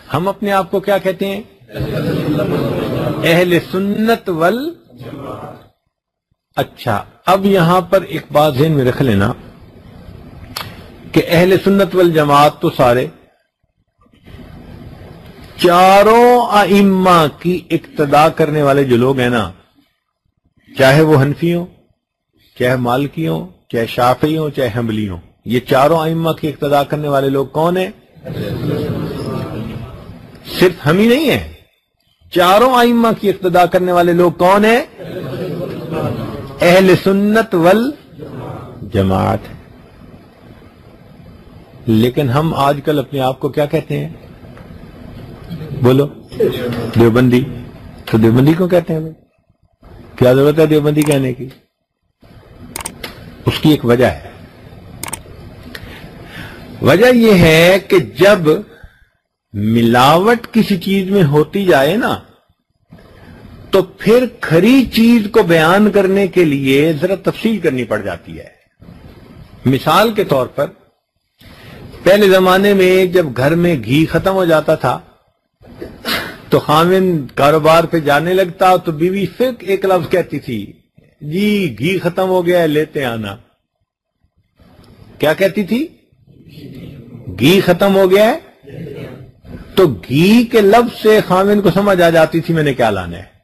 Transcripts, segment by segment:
ہم اپنے آپ کو کیا کہتے ہیں؟ اہل سنت وال۔ اچھا، اب یہاں پر ایک بات ذہن میں رکھ لینا کہ اہل سنت والجماعت تو سارے چاروں ائمہ کی اقتداء کرنے والے جو لوگ ہیں نا، چاہے وہ حنفی ہوں، چاہے مالکی ہوں، چاہے شافعی ہوں، چاہے حنبلی ہوں، یہ چاروں ائمہ کی اقتداء کرنے والے لوگ کون ہیں؟ صرف ہم ہی نہیں ہیں، چاروں ائمہ کی اقتداء کرنے والے لوگ کون ہیں؟ اہل سنت والجماعت۔ لیکن ہم آج کل اپنے آپ کو کیا کہتے ہیں؟ بولو، دیوبندی۔ تو دیوبندی کو کہتے ہیں بھائی، کیا ضرورت ہے دیوبندی کہنے کی؟ اس کی ایک وجہ ہے، وجہ یہ ہے کہ جب ملاوٹ کسی چیز میں ہوتی جائے نا، تو پھر کھری چیز کو بیان کرنے کے لیے ذرا تفصیل کرنی پڑ جاتی ہے۔ مثال کے طور پر پہلے زمانے میں جب گھر میں گھی ختم ہو جاتا تھا تو خاوند کاروبار پہ جانے لگتا تو بیوی پھر ایک لفظ کہتی تھی، جی گھی ختم ہو گیا ہے لیتے آنا۔ کیا کہتی تھی؟ گھی ختم ہو گیا ہے۔ تو گھی کے لفظ سے خاوند کو سمجھ آ جاتی تھی میں نے کیا لانا ہے۔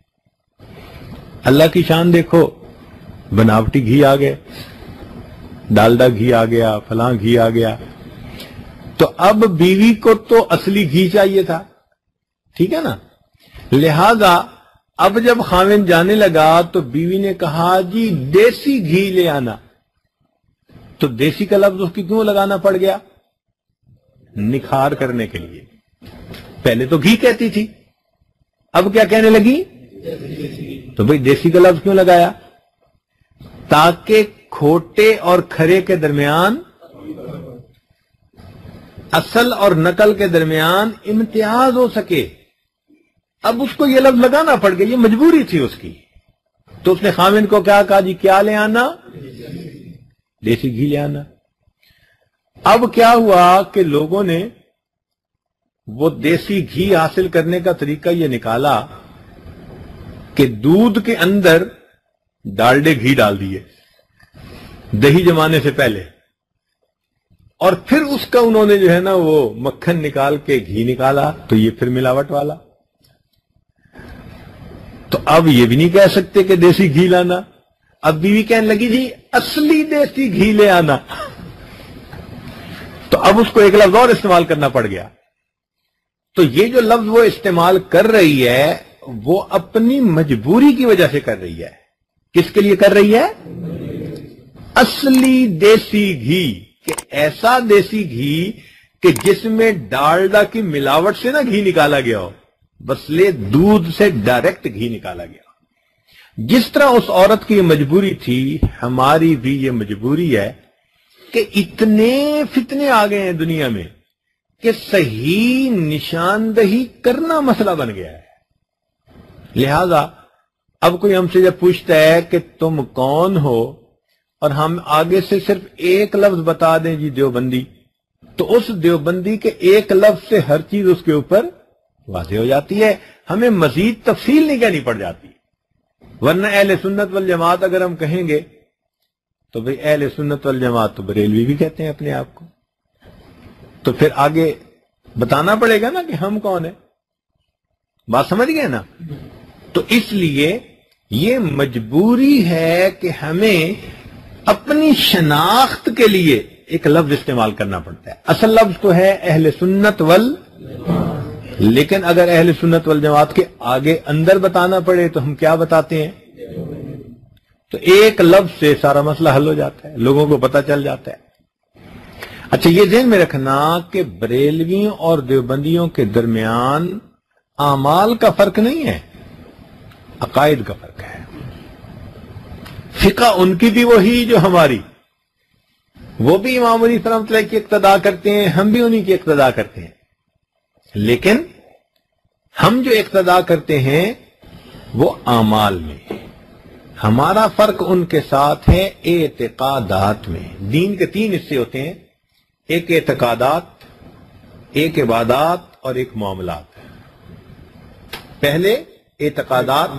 اللہ کی شان دیکھو، بناوٹی گھی آ گئے، ڈالڈا گھی آ گیا، فلاں گھی آ گیا۔ تو اب بیوی کو تو اصلی گھی چاہیے تھا، ٹھیک ہے نا؟ لہذا اب جب خاوند جانے لگا تو بیوی نے کہا جی دیسی گھی لے آنا۔ تو دیسی کا لفظ اس کی کیوں لگانا پڑ گیا؟ نکھار کرنے کے لیے۔ پہلے تو گھی کہتی تھی، اب کیا کہنے لگی؟ تو بھئی دیسی کا لفظ کیوں لگایا؟ تاکہ کھوٹے اور کھرے کے درمیان، اصل اور نقل کے درمیان امتیاز ہو سکے۔ اب اس کو یہ لفظ لگانا پڑ گیا، یہ مجبوری تھی اس کی۔ تو اس نے خاوند کو کیا کہا؟ جی کیا لے آنا؟ دیسی گھی لے آنا۔ اب کیا ہوا کہ لوگوں نے وہ دیسی گھی حاصل کرنے کا طریقہ یہ نکالا کہ دودھ کے اندر ڈالڈے گھی ڈال دیے دہی جمانے سے پہلے، اور پھر اس کا انہوں نے جو ہے نا وہ مکھن نکال کے گھی نکالا، تو یہ پھر ملاوٹ والا۔ تو اب یہ بھی نہیں کہہ سکتے کہ دیسی گھی لانا، اب بیوی کہنے لگی جی اصلی دیسی گھی لے آنا۔ تو اب اس کو ایک لفظ اور استعمال کرنا پڑ گیا۔ تو یہ جو لفظ وہ استعمال کر رہی ہے وہ اپنی مجبوری کی وجہ سے کر رہی ہے۔ کس کے لیے کر رہی ہے؟ اصلی دیسی گھی، کہ ایسا دیسی گھی کہ جس میں ڈالڈا کی ملاوٹ سے نہ گھی نکالا گیا ہو، بسلے دودھ سے ڈائریکٹ گھی نکالا گیا۔ جس طرح اس عورت کی یہ مجبوری تھی، ہماری بھی یہ مجبوری ہے کہ اتنے فتنے آ گئے ہیں دنیا میں کہ صحیح نشاندہی کرنا مسئلہ بن گیا ہے۔ لہذا اب کوئی ہم سے جب پوچھتا ہے کہ تم کون ہو، اور ہم آگے سے صرف ایک لفظ بتا دیں جی دیوبندی، تو اس دیوبندی کے ایک لفظ سے ہر چیز اس کے اوپر واضح ہو جاتی ہے، ہمیں مزید تفصیل نہیں کہنی پڑ جاتی۔ ورنہ اہل سنت والجماعت اگر ہم کہیں گے تو بھئی اہل سنت والجماعت تو بریلوی بھی کہتے ہیں اپنے آپ کو، تو پھر آگے بتانا پڑے گا نا کہ ہم کون ہیں۔ بات سمجھ گئے نا؟ تو اس لیے یہ مجبوری ہے کہ ہمیں اپنی شناخت کے لیے ایک لفظ استعمال کرنا پڑتا ہے۔ اصل لفظ تو ہے اہل سنت لیکن اگر اہل سنت والجماعت کے آگے اندر بتانا پڑے تو ہم کیا بتاتے ہیں؟ تو ایک لفظ سے سارا مسئلہ حل ہو جاتا ہے، لوگوں کو پتہ چل جاتا ہے۔ اچھا، یہ ذہن میں رکھنا کہ بریلویوں اور دیوبندیوں کے درمیان اعمال کا فرق نہیں ہے، عقائد کا فرق ہے۔ فقہ ان کی بھی وہی جو ہماری، وہ بھی امام ابو حنیفہ رحمۃ اللہ کی اقتداء کرتے ہیں، ہم بھی انہی کی اقتداء کرتے ہیں، لیکن ہم جو اقتداء کرتے ہیں وہ اعمال میں، ہمارا فرق ان کے ساتھ ہے اعتقادات میں۔ دین کے تین حصے ہوتے ہیں، ایک اعتقادات، ایک عبادات اور ایک معاملات. پہلے اعتقادات،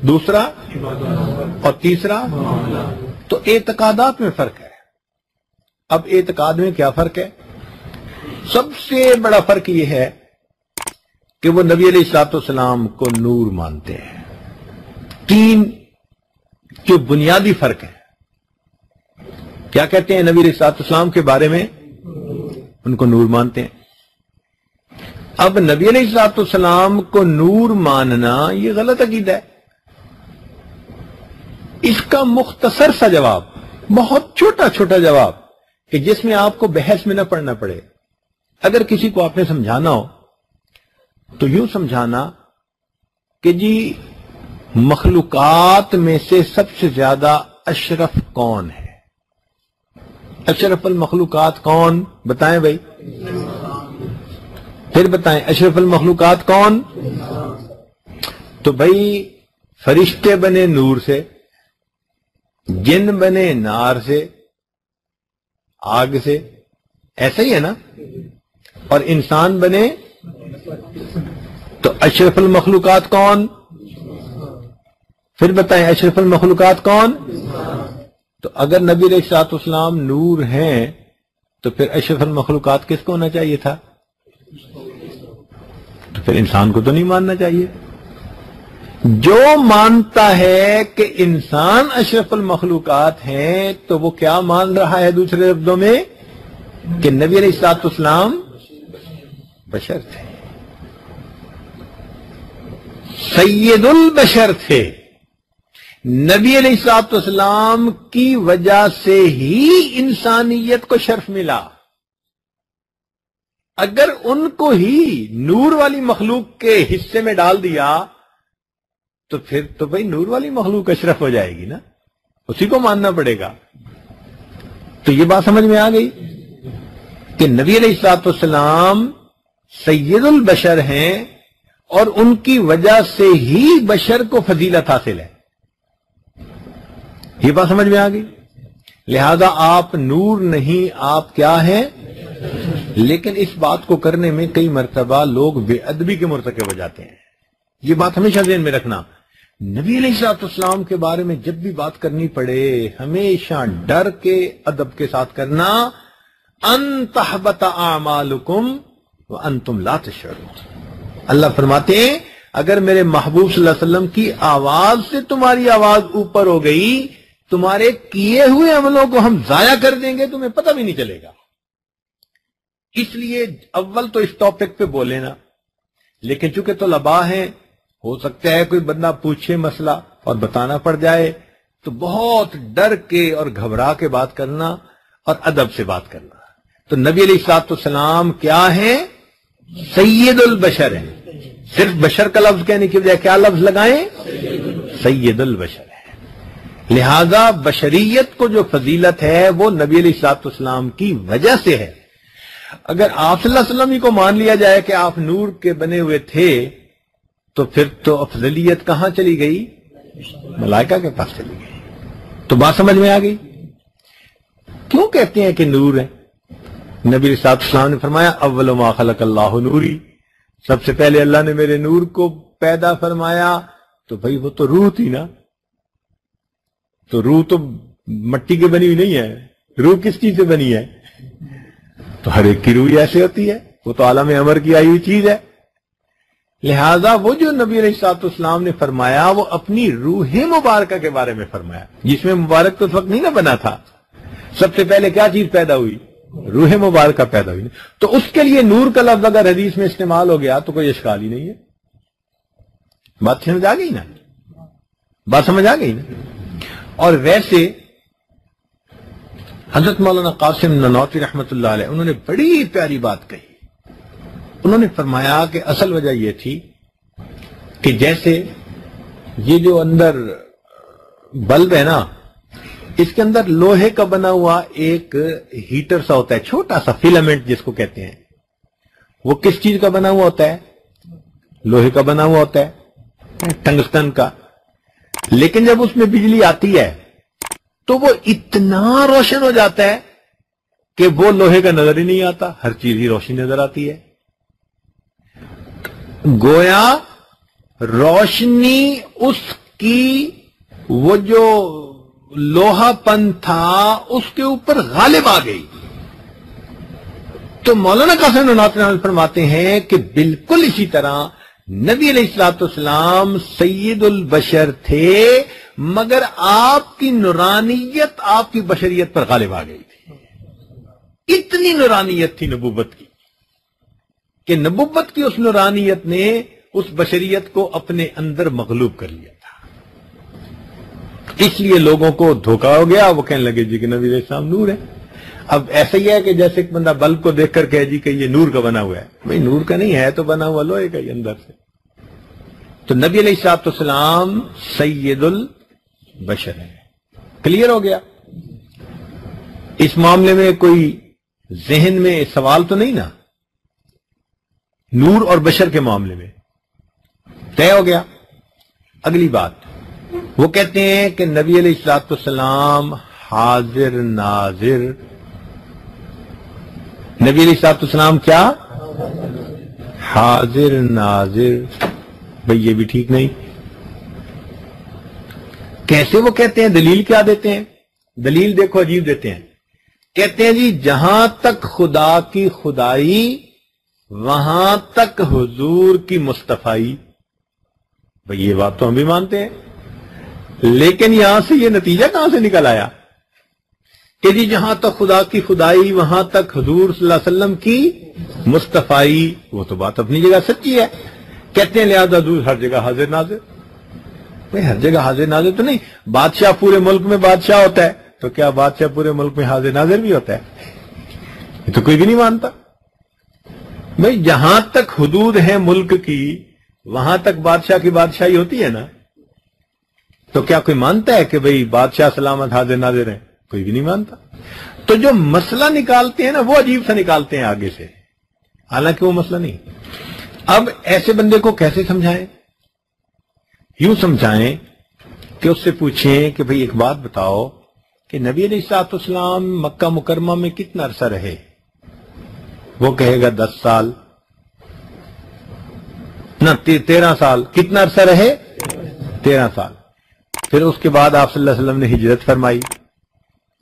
دوسرا اور تیسرا. تو اعتقادات میں فرق ہے. اب اعتقاد میں کیا فرق ہے؟ سب سے بڑا فرق یہ ہے کہ وہ نبی علیہ الصلوۃ والسلام کو نور مانتے ہیں. تین جو بنیادی فرق ہے. کیا کہتے ہیں نبی علیہ الصلوۃ والسلام کے بارے میں؟ ان کو نور مانتے ہیں. اب نبی علیہ الصلوۃ والسلام کو نور ماننا یہ غلط عقیدہ ہے. اس کا مختصر سا جواب، بہت چھوٹا چھوٹا جواب کہ جس میں آپ کو بحث میں نہ پڑنا پڑے. اگر کسی کو آپ نے سمجھانا ہو تو یوں سمجھانا کہ جی مخلوقات میں سے سب سے زیادہ اشرف کون ہے؟ اشرف المخلوقات کون؟ بتائیں بھائی، پھر بتائیں اشرف المخلوقات کون؟ تو بھائی فرشتے بنے نور سے، جن بنے نار سے، آگ سے، ایسا ہی ہے نا؟ اور انسان بنے تو اشرف المخلوقات کون؟ پھر بتائیں اشرف المخلوقات کون؟ تو اگر نبی علیہ الصلوۃ والسلام نور ہیں تو پھر اشرف المخلوقات کس کو ہونا چاہیے تھا؟ تو پھر انسان کو تو نہیں ماننا چاہیے. جو مانتا ہے کہ انسان اشرف المخلوقات ہیں تو وہ کیا مان رہا ہے؟ دوسرے لفظوں میں کہ نبی علیہ الصلوۃ والسلام بشر تھے، سید البشر تھے. نبی علیہ الصلوۃ والسلام کی وجہ سے ہی انسانیت کو شرف ملا. اگر ان کو ہی نور والی مخلوق کے حصے میں ڈال دیا تو پھر تو بھائی نور والی مخلوق اشرف ہو جائے گی نا، اسی کو ماننا پڑے گا. تو یہ بات سمجھ میں آ گئی کہ نبی علیہ الصلوۃ والسلام سید البشر ہیں اور ان کی وجہ سے ہی بشر کو فضیلت حاصل ہے. یہ بات سمجھ میں آ گئی. لہذا آپ نور نہیں، آپ کیا ہیں؟ لیکن اس بات کو کرنے میں کئی مرتبہ لوگ بے ادبی کے مرتکب ہو جاتے ہیں. یہ بات ہمیشہ ذہن میں رکھنا. نبی علیہ الصلوۃ والسلام کے بارے میں جب بھی بات کرنی پڑے ہمیشہ ڈر کے ادب کے ساتھ کرنا. ان تحبط اعمالکم وانتم لا تشعرون. اللہ فرماتے ہیں اگر میرے محبوب صلی اللہ علیہ وسلم کی آواز سے تمہاری آواز اوپر ہو گئی، تمہارے کیے ہوئے عملوں کو ہم ضائع کر دیں گے، تمہیں پتہ بھی نہیں چلے گا. اس لیے اول تو اس ٹاپک پہ بولے نا، لیکن چونکہ طلباء ہیں ہو سکتا ہے کوئی بندہ پوچھے مسئلہ اور بتانا پڑ جائے، تو بہت ڈر کے اور گھبرا کے بات کرنا اور ادب سے بات کرنا. تو نبی علیہ الصلوۃ والسلام کیا ہیں؟ سید البشر ہیں. صرف بشر کا لفظ کہنے کی بجائے کیا لفظ لگائیں؟ سید البشر ہے. لہذا بشریت کو جو فضیلت ہے وہ نبی علیہ الصلوۃ والسلام کی وجہ سے ہے. اگر آپ صلی اللہ علیہ وسلم ہی کو مان لیا جائے کہ آپ نور کے بنے ہوئے تھے تو پھر تو افضلیت کہاں چلی گئی؟ ملائکہ کے پاس چلی گئی. تو بات سمجھ میں آ گئی. کیوں کہتے ہیں کہ نور ہے؟ نبی علیہ السلام نے فرمایا اول ما خلق اللہ نوری، سب سے پہلے اللہ نے میرے نور کو پیدا فرمایا. تو بھائی وہ تو روح تھی نا. تو روح تو مٹی کی بنی ہوئی نہیں ہے. روح کس چیز سے بنی ہے؟ تو ہر ایک کی روح ایسے ہوتی ہے، وہ تو عالم امر کی آئی ہوئی چیز ہے. لہذا وہ جو نبی علیہ الصلوۃ والسلام نے فرمایا وہ اپنی روح مبارکہ کے بارے میں فرمایا، جس میں مبارک تو اس وقت نہیں نہ بنا تھا. سب سے پہلے کیا چیز پیدا ہوئی؟ روح مبارکہ پیدا ہوئی. تو اس کے لیے نور کا لفظ اگر حدیث میں استعمال ہو گیا تو کوئی اشکال ہی نہیں ہے. بات سمجھ آ گئی نا؟ بات سمجھ آ گئی نا؟ اور ویسے حضرت مولانا قاسم نانوتوی رحمۃ اللہ علیہ انہوں نے بڑی پیاری بات کہی. انہوں نے فرمایا کہ اصل وجہ یہ تھی کہ جیسے یہ جو اندر بلب ہے نا، اس کے اندر لوہے کا بنا ہوا ایک ہیٹر سا ہوتا ہے، چھوٹا سا فیلامنٹ جس کو کہتے ہیں. وہ کس چیز کا بنا ہوا ہوتا ہے؟ لوہے کا بنا ہوا ہوتا ہے، ٹنگسٹن کا. لیکن جب اس میں بجلی آتی ہے تو وہ اتنا روشن ہو جاتا ہے کہ وہ لوہے کا نظر ہی نہیں آتا، ہر چیز ہی روشنی نظر آتی ہے. گویا روشنی اس کی وہ جو لوہا پن تھا اس کے اوپر غالب آ گئی. تو مولانا قاسم نانوتوی رحمۃ فرماتے ہیں کہ بالکل اسی طرح نبی علیہ الصلوۃ والسلام سید البشر تھے، مگر آپ کی نورانیت آپ کی بشریت پر غالب آ گئی تھی. اتنی نورانیت تھی نبوت کی کہ نبوت کی اس نورانیت نے اس بشریت کو اپنے اندر مغلوب کر لیا تھا. اس لیے لوگوں کو دھوکا ہو گیا، وہ کہنے لگے جی کہ نبی علیہ السلام نور ہے. اب ایسا ہی ہے کہ جیسے ایک بندہ بلب کو دیکھ کر کہے جی کہ یہ نور کا بنا ہوا ہے. بھئی نور کا نہیں ہے تو بنا ہوا لوہے کا ہی اندر سے. تو نبی علیہ الصلوۃ والسلام سید البشر ہے. کلیئر ہو گیا؟ اس معاملے میں کوئی ذہن میں سوال تو نہیں نا؟ نور اور بشر کے معاملے میں طے ہو گیا. اگلی بات وہ کہتے ہیں کہ نبی علیہ الصلوۃ والسلام حاضر ناظر. نبی علیہ الصلوۃ والسلام کیا؟ حاضر ناظر. بھئی یہ بھی ٹھیک نہیں. کیسے وہ کہتے ہیں؟ دلیل کیا دیتے ہیں؟ دلیل دیکھو عجیب دیتے ہیں. کہتے ہیں جی جہاں تک خدا کی خدائی وہاں تک حضور کی مصطفائی. بھئی یہ بات تو ہم بھی مانتے ہیں، لیکن یہاں سے یہ نتیجہ کہاں سے نکل آیا کہ جی جہاں تک خدا کی خدائی وہاں تک حضور صلی اللہ علیہ وسلم کی مصطفائی؟ وہ تو بات اپنی جگہ سچی ہے. کہتے ہیں لہذا حضور ہر جگہ حاضر ناظر. بھئی ہر جگہ حاضر ناظر تو نہیں. بادشاہ پورے ملک میں بادشاہ ہوتا ہے، تو کیا بادشاہ پورے ملک میں حاضر ناظر بھی ہوتا ہے؟ یہ تو کوئی بھی نہیں مانتا. بھئی جہاں تک حدود ہیں ملک کی وہاں تک بادشاہ کی بادشاہی ہوتی ہے نا. تو کیا کوئی مانتا ہے کہ بھئی بادشاہ سلامت حاضر ناظر ہیں؟ کوئی بھی نہیں مانتا. تو جو مسئلہ نکالتے ہیں نا وہ عجیب سا نکالتے ہیں آگے سے، حالانکہ وہ مسئلہ نہیں. اب ایسے بندے کو کیسے سمجھائیں؟ یوں سمجھائیں کہ اس سے پوچھیں کہ بھئی ایک بات بتاؤ کہ نبی علیہ الصلوۃ والسلام مکہ مکرمہ میں کتنا عرصہ رہے؟ وہ کہے گا 10 سال، نہ 13 سال. کتنا عرصہ رہے؟ 13 سال. پھر اس کے بعد آپ صلی اللہ علیہ وسلم نے ہجرت فرمائی.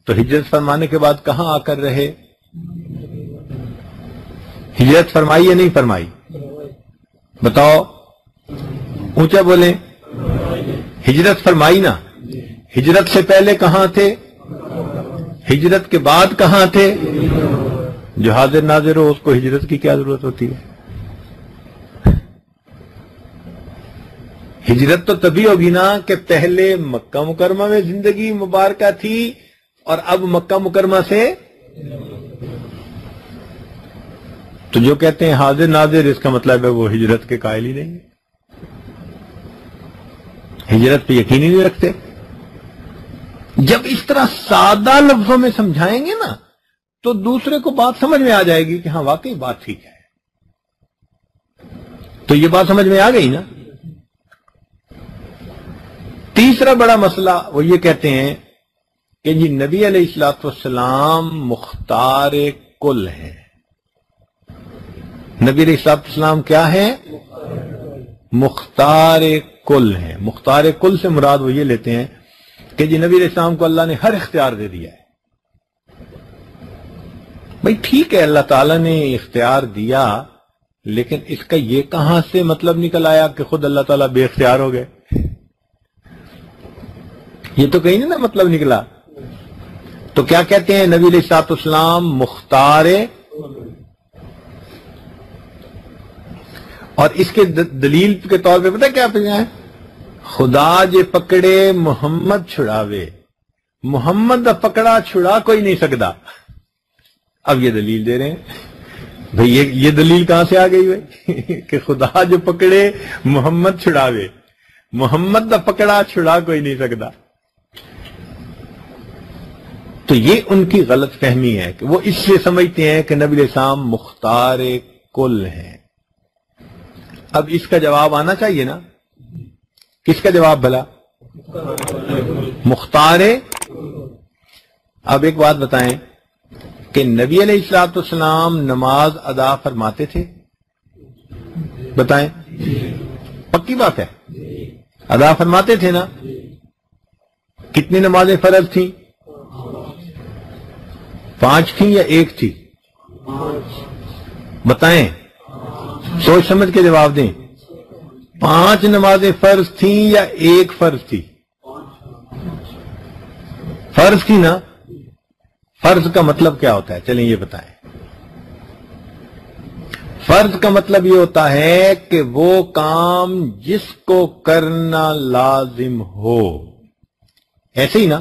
تو ہجرت فرمانے کے بعد کہاں آ کر رہے؟ ہجرت فرمائی یا نہیں فرمائی؟ بتاؤ، اونچا بولیں. ہجرت فرمائی نا. ہجرت سے پہلے کہاں تھے؟ ہجرت کے بعد کہاں تھے؟ جو حاضر ناظر ہو اس کو ہجرت کی کیا ضرورت ہوتی ہے؟ ہجرت تو تبھی ہوگی نا کہ پہلے مکہ مکرمہ میں زندگی مبارکہ تھی اور اب مکہ مکرمہ سے. تو جو کہتے ہیں حاضر ناظر اس کا مطلب ہے وہ ہجرت کے قائل ہی نہیں، ہجرت پہ یقین ہی نہیں رکھتے. جب اس طرح سادہ لفظوں میں سمجھائیں گے نا تو دوسرے کو بات سمجھ میں آ جائے گی کہ ہاں واقعی بات ٹھیک ہے. تو یہ بات سمجھ میں آ گئی نا. تیسرا بڑا مسئلہ وہ یہ کہتے ہیں کہ جی نبی علیہ الصلوۃ والسلام مختار کل ہیں. نبی علیہ الصلوۃ والسلام کیا ہے؟ مختار کل ہیں. مختار کل سے مراد وہ یہ لیتے ہیں کہ جی نبی علیہ السلام کو اللہ نے ہر اختیار دے دیا ہے. بھئی ٹھیک ہے اللہ تعالیٰ نے اختیار دیا، لیکن اس کا یہ کہاں سے مطلب نکل آیا کہ خود اللہ تعالیٰ بے اختیار ہو گئے؟ یہ تو کہیں نہیں نا مطلب نکلا. تو کیا کہتے ہیں؟ نبی علیہ الصلوۃ والسلام مختار. اور اس کے دلیل کے طور پہ پتہ کیا ہے؟ خدا جے پکڑے محمد چھڑاوے، محمد دا پکڑا چھڑا کوئی نہیں سکتا. اب یہ دلیل دے رہے ہیں. بھئی یہ دلیل کہاں سے آ گئی بھائی کہ خدا جو پکڑے محمد چھڑاوے، محمد دا پکڑا چھڑا کوئی نہیں سکتا. تو یہ ان کی غلط فہمی ہے کہ وہ اس لیے سمجھتے ہیں کہ نبی علیہ السلام مختار کل ہیں. اب اس کا جواب آنا چاہیے نا. کس کا جواب بھلا؟ مختار. اب ایک بات بتائیں کہ نبی علیہ الصلوۃ والسلام نماز ادا فرماتے تھے؟ بتائیں، پکی بات ہے، ادا فرماتے تھے نا؟ کتنی نمازیں فرض تھیں؟ 5 تھیں یا 1 تھی؟ بتائیں، سوچ سمجھ کے جواب دیں۔ 5 نمازیں فرض تھیں یا 1 فرض تھی؟ فرض تھی نا؟ فرض کا مطلب کیا ہوتا ہے؟ چلیں یہ بتائیں۔ فرض کا مطلب یہ ہوتا ہے کہ وہ کام جس کو کرنا لازم ہو، ایسے ہی نا؟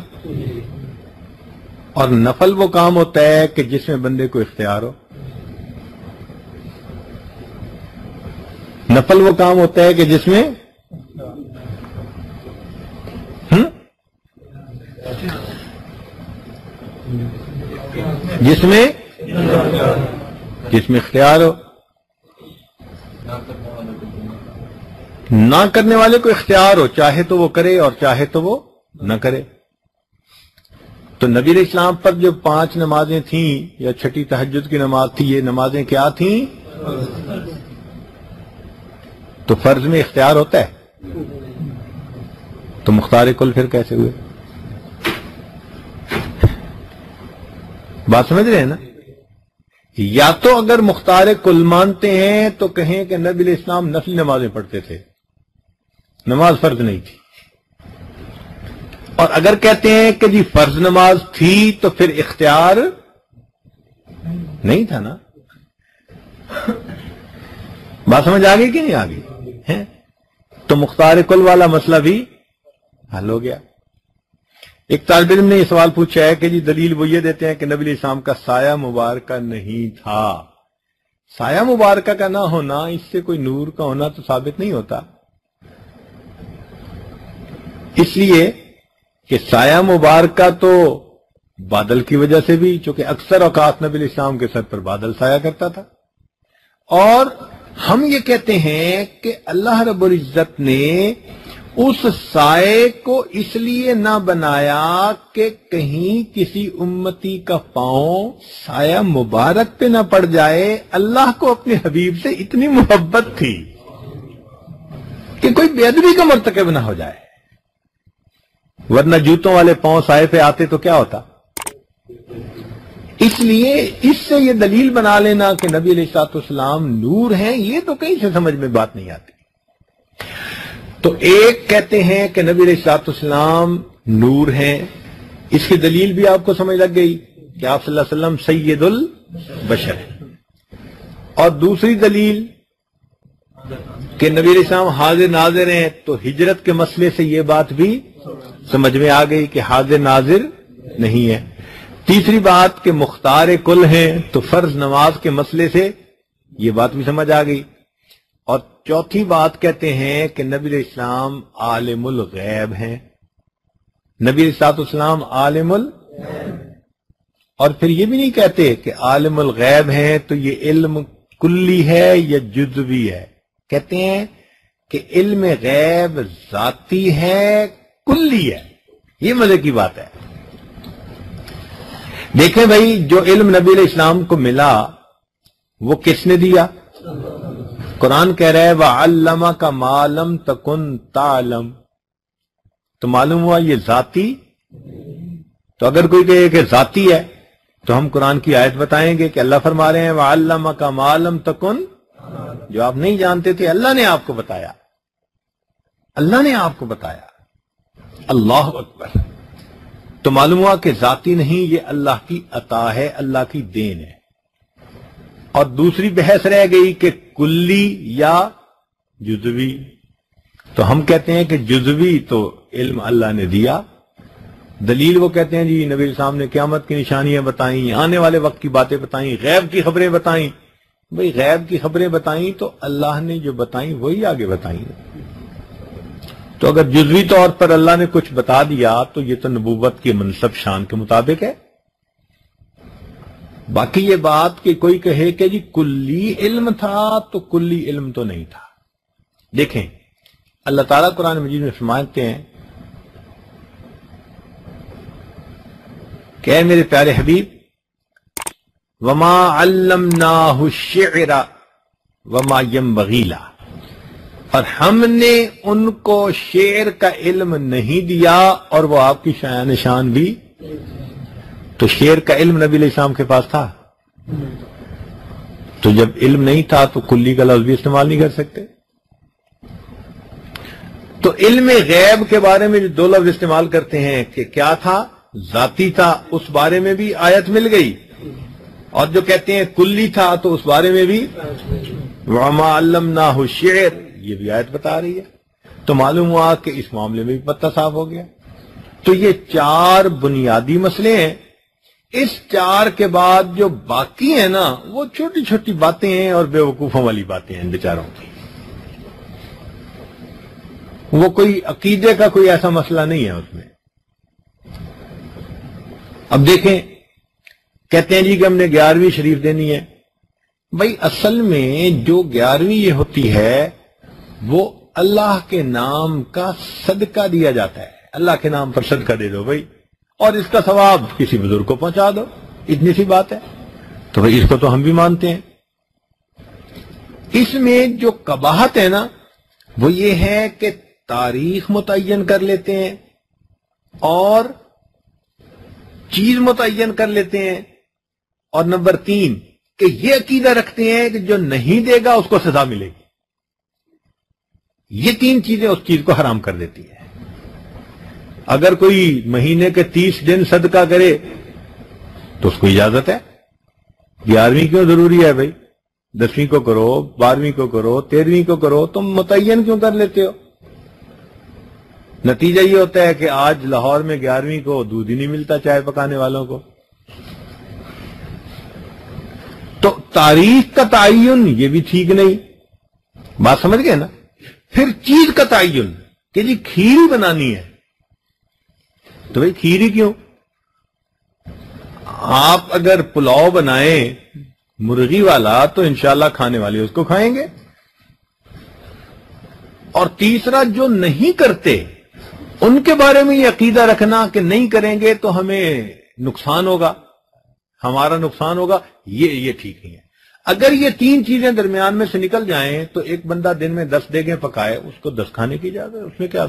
اور نفل وہ کام ہوتا ہے کہ جس میں بندے کو اختیار ہو۔ نفل وہ کام ہوتا ہے کہ جس میں اختیار ہو۔ نہ کرنے والے کو اختیار ہو، چاہے تو وہ کرے اور چاہے تو وہ نہ کرے۔ تو نبی علیہ السلام پر جو 5 نمازیں تھیں یا چھٹی تہجد کی نماز تھی، یہ نمازیں کیا تھیں؟ تو فرض میں اختیار ہوتا ہے، تو مختار کل پھر کیسے ہوئے؟ بات سمجھ رہے ہیں نا؟ یا تو اگر مختار کل مانتے ہیں تو کہیں کہ نبی علیہ السلام نفلی نمازیں پڑھتے تھے، نماز فرض نہیں تھی۔ اور اگر کہتے ہیں کہ جی فرض نماز تھی تو پھر اختیار نہیں تھا نا؟ بات سمجھ آ گئی کہ نہیں آ گئی؟ تو مختار کل والا مسئلہ بھی حل ہو گیا۔ ایک طالب علم نے یہ سوال پوچھا ہے کہ جی دلیل وہ یہ دیتے ہیں کہ نبی علیہ السلام کا سایہ مبارکہ نہیں تھا۔ سایہ مبارکہ کا نہ ہونا، اس سے کوئی نور کا ہونا تو ثابت نہیں ہوتا، اس لیے کہ سایہ مبارکہ تو بادل کی وجہ سے بھی، چونکہ اکثر اوقات نبی علیہ السلام کے سر پر بادل سایہ کرتا تھا۔ اور ہم یہ کہتے ہیں کہ اللہ رب العزت نے اس سائے کو اس لیے نہ بنایا کہ کہیں کسی امتی کا پاؤں سایہ مبارک پہ نہ پڑ جائے۔ اللہ کو اپنے حبیب سے اتنی محبت تھی کہ کوئی بے ادبی کا مرتکب نہ ہو جائے، ورنہ جوتوں والے پاؤں سائے پہ آتے تو کیا ہوتا؟ اس لیے اس سے یہ دلیل بنا لینا کہ نبی علیہ الصلوۃ والسلام نور ہیں، یہ تو کہیں سے سمجھ میں بات نہیں آتی۔ تو ایک کہتے ہیں کہ نبی علیہ الصلوۃ والسلام نور ہیں، اس کی دلیل بھی آپ کو سمجھ لگ گئی کہ آپ صلی اللہ علیہ وسلم سید البشر ہیں۔ اور دوسری دلیل کہ نبی علیہ السلام حاضر ناظر ہیں، تو ہجرت کے مسئلے سے یہ بات بھی سمجھ میں آ گئی کہ حاضر ناظر نہیں ہے۔ تیسری بات کہ مختار کل ہیں، تو فرض نماز کے مسئلے سے یہ بات بھی سمجھ آ گئی۔ اور چوتھی بات کہتے ہیں کہ نبی علیہ السلام عالم الغیب ہیں، نبی علیہ السلام عالم اور پھر یہ بھی نہیں کہتے کہ عالم الغیب ہیں تو یہ علم کلی ہے یا جزوی ہے، کہتے ہیں کہ علم غیب ذاتی ہے، کلی ہے۔ یہ مزے کی بات ہے۔ دیکھیں بھائی، جو علم نبی علیہ السلام کو ملا وہ کس نے دیا؟ قرآن کہہ رہا ہے وَعَلَّمَكَ مَا لَمْ تَكُنْ تَعْلَمْ، تو معلوم ہوا یہ ذاتی۔ تو اگر کوئی کہے کہ ذاتی ہے تو ہم قرآن کی آیت بتائیں گے کہ اللہ فرما رہے ہیں وَعَلَّمَكَ مَا لَمْ تَكُنْ، جو آپ نہیں جانتے تھے اللہ نے آپ کو بتایا، اللہ نے آپ کو بتایا۔ اللہ اکبر۔ تو معلوم ہوا کہ ذاتی نہیں، یہ اللہ کی عطا ہے، اللہ کی دین ہے۔ اور دوسری بحث رہ گئی کہ کلی یا جزوی، تو ہم کہتے ہیں کہ جزوی تو علم اللہ نے دیا۔ دلیل وہ کہتے ہیں جی نبی صاحب نے قیامت کی نشانیاں بتائیں، آنے والے وقت کی باتیں بتائیں، غیب کی خبریں بتائیں۔ بھئی غیب کی خبریں بتائیں تو اللہ نے جو بتائیں وہی آگے بتائیں۔ تو اگر جزوی طور پر اللہ نے کچھ بتا دیا تو یہ تو نبوت کے منصب شان کے مطابق ہے۔ باقی یہ بات کہ کوئی کہے کہ جی کلی علم تھا، تو کلی علم تو نہیں تھا۔ دیکھیں اللہ تعالیٰ قرآن مجید میں فرماتے ہیں کہ اے میرے پیارے حبیب، وما علمناہ الشعر وما ينبغي له، اور ہم نے ان کو شعر کا علم نہیں دیا اور وہ آپ کی شان شان بھی. تو شعر کا علم نبی علیہ السلام کے پاس تھا؟ تو جب علم نہیں تھا تو کلی کا لفظ بھی استعمال نہیں کر سکتے. تو علم غیب کے بارے میں جو دو لفظ استعمال کرتے ہیں کہ کیا تھا، ذاتی تھا، اس بارے میں بھی آیت مل گئی، اور جو کہتے ہیں کلی تھا تو اس بارے میں بھی وما علمناہ الشعر، یہ بھی آیت بتا رہی ہے. تو معلوم ہوا کہ اس معاملے میں بھی پتہ صاف ہو گیا. تو یہ چار بنیادی مسئلے ہیں. اس چار کے بعد جو باقی ہیں نا وہ چھوٹی چھوٹی باتیں ہیں اور بے وقوفوں والی باتیں ہیں بیچاروں کی. وہ کوئی عقیدے کا کوئی ایسا مسئلہ نہیں ہے اس میں. اب دیکھیں، کہتے ہیں جی کہ ہم نے 11ویں شریف دینی ہے. بھائی اصل میں جو 11ویں یہ ہوتی ہے وہ اللہ کے نام کا صدقہ دیا جاتا ہے. اللہ کے نام پر صدقہ دے دو بھائی، اور اس کا ثواب کسی بزرگ کو پہنچا دو، اتنی سی بات ہے. تو بھائی اس کو تو ہم بھی مانتے ہیں. اس میں جو قباحت ہے نا وہ یہ ہے کہ تاریخ متعین کر لیتے ہیں اور چیز متعین کر لیتے ہیں، اور نمبر 3 کہ یہ عقیدہ رکھتے ہیں کہ جو نہیں دے گا اس کو سزا ملے گی. یہ 3 چیزیں اس چیز کو حرام کر دیتی ہیں. اگر کوئی مہینے کے 30 دن صدقہ کرے تو اس کو اجازت ہے. 11ویں کیوں ضروری ہے بھائی؟ 10ویں کو کرو، 12ویں کو کرو، 13ویں کو کرو، تم متعین کیوں کر لیتے ہو؟ نتیجہ یہ ہوتا ہے کہ آج لاہور میں 11ویں کو دودھ ہی نہیں ملتا چائے پکانے والوں کو. تو تاریخ کا تعین یہ بھی ٹھیک نہیں. بات سمجھ گئے نا؟ پھر چیز کا تعین کہ جی کھیر ہی بنانی ہے، تو بھائی کھیر ہی کیوں؟ آپ اگر پلاؤ بنائیں مرغی والا تو انشاءاللہ کھانے والے اس کو کھائیں گے. اور تیسرا جو نہیں کرتے ان کے بارے میں یہ عقیدہ رکھنا کہ نہیں کریں گے تو ہمیں نقصان ہوگا، ہمارا نقصان ہوگا، یہ ٹھیک نہیں ہے. اگر یہ 3 چیزیں درمیان میں سے نکل جائیں تو ایک بندہ دن میں 10 دیگیں پکائے، اس کو 10 کھانے کی اجازت ہے، اس میں کیا؟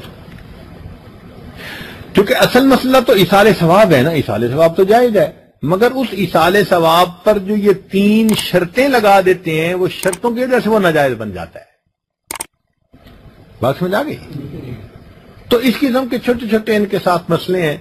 کیونکہ اصل مسئلہ تو ایصال ثواب ہے نا. ایصال ثواب تو جائز ہے، مگر اس ایصال ثواب پر جو یہ 3 شرطیں لگا دیتے ہیں وہ شرطوں کی وجہ سے وہ ناجائز بن جاتا ہے. بات سمجھ آ گئی؟ تو اس قسم کے چھوٹے چھوٹے ان کے ساتھ مسئلے ہیں.